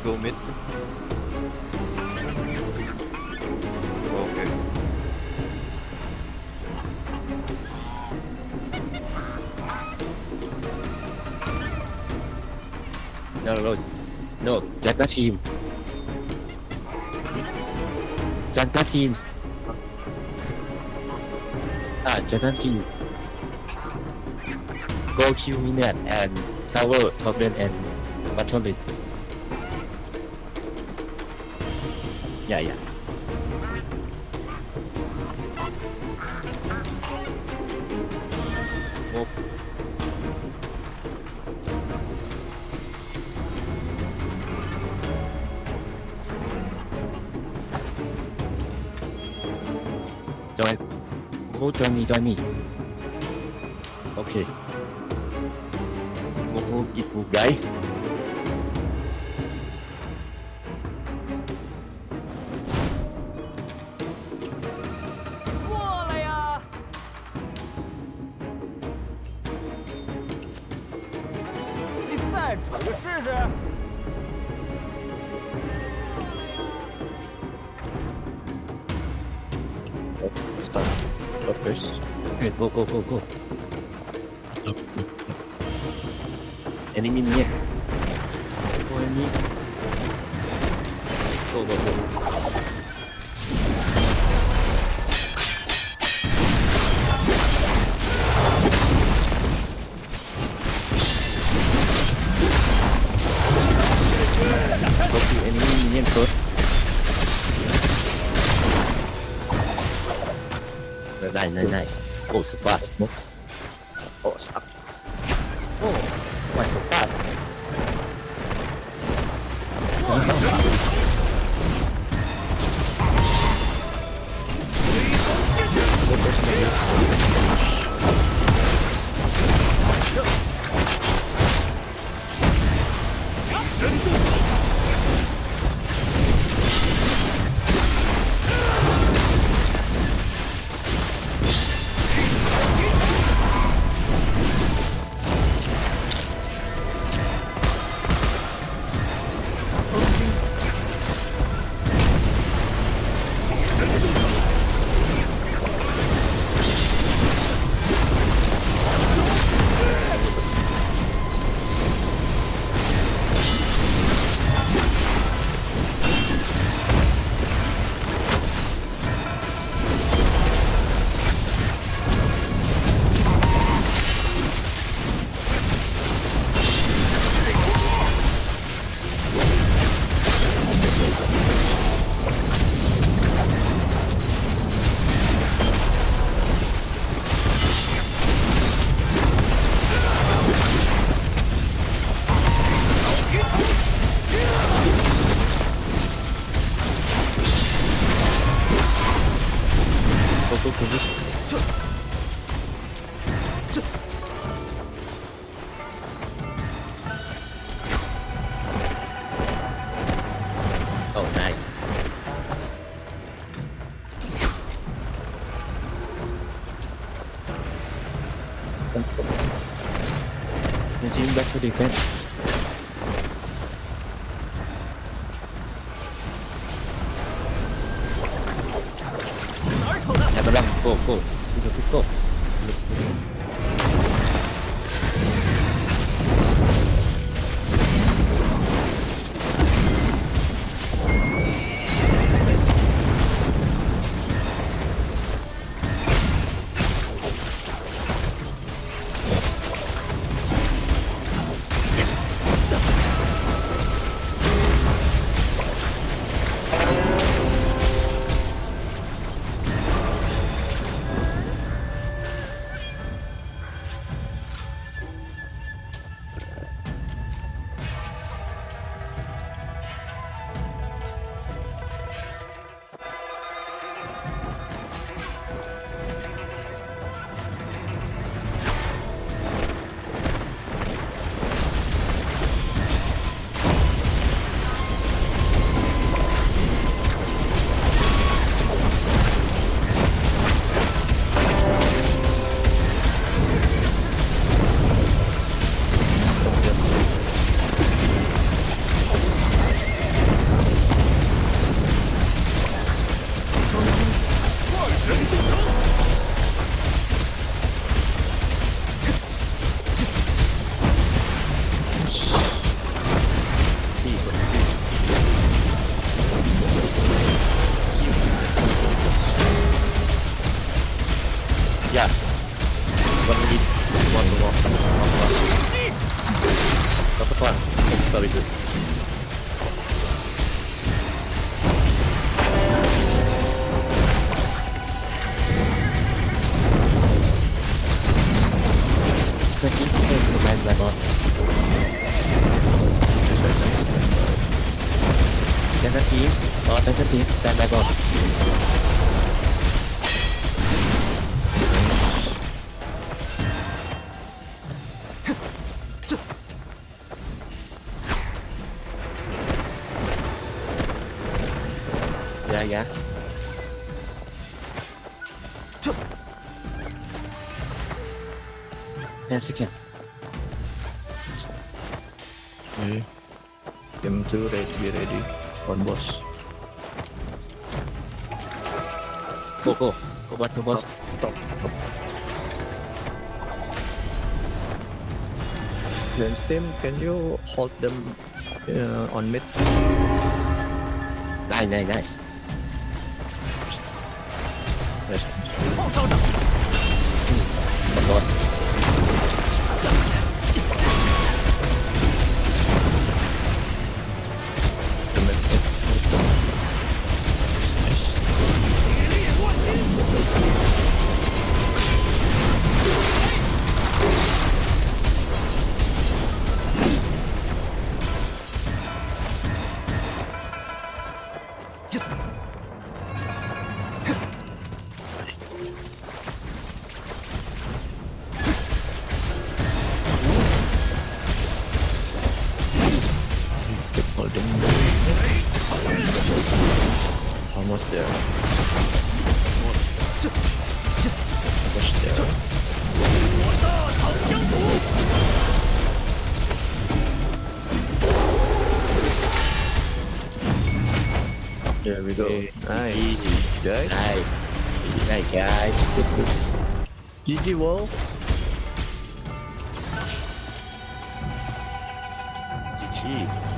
go mid? Okay. No, Jaga team. Jaga teams. Jaga team. Go kill Minion and tower, top lane and bottom lane. Yeah. Move. Join me. Okay. Move it, move guys. 过来呀！你再杵个试试。Start first. Okay, go. Enemy near. Go enemy. Go. Go to enemy minion first. Nice. Oh, so fast. Oh, stop. Oh, why so fast? Oh, nice. The team back to defense. Have a run. Go. Go. very good. Second team command dragon. Second team, second team, stand dragon. Yeah. 10 seconds. Okay. Game 2 ready, be ready. On boss. Go back to boss. Stop. Lens team, can you hold them on mid? Nice. Yes. 后头的 Dragon. The mid. Nice. 铁力万金。 Keep holding. Almost there. Almost there. 我大唐江湖。 There we go. Nice. Easy. Guys. Nice guys. Good. GG Wall. GG.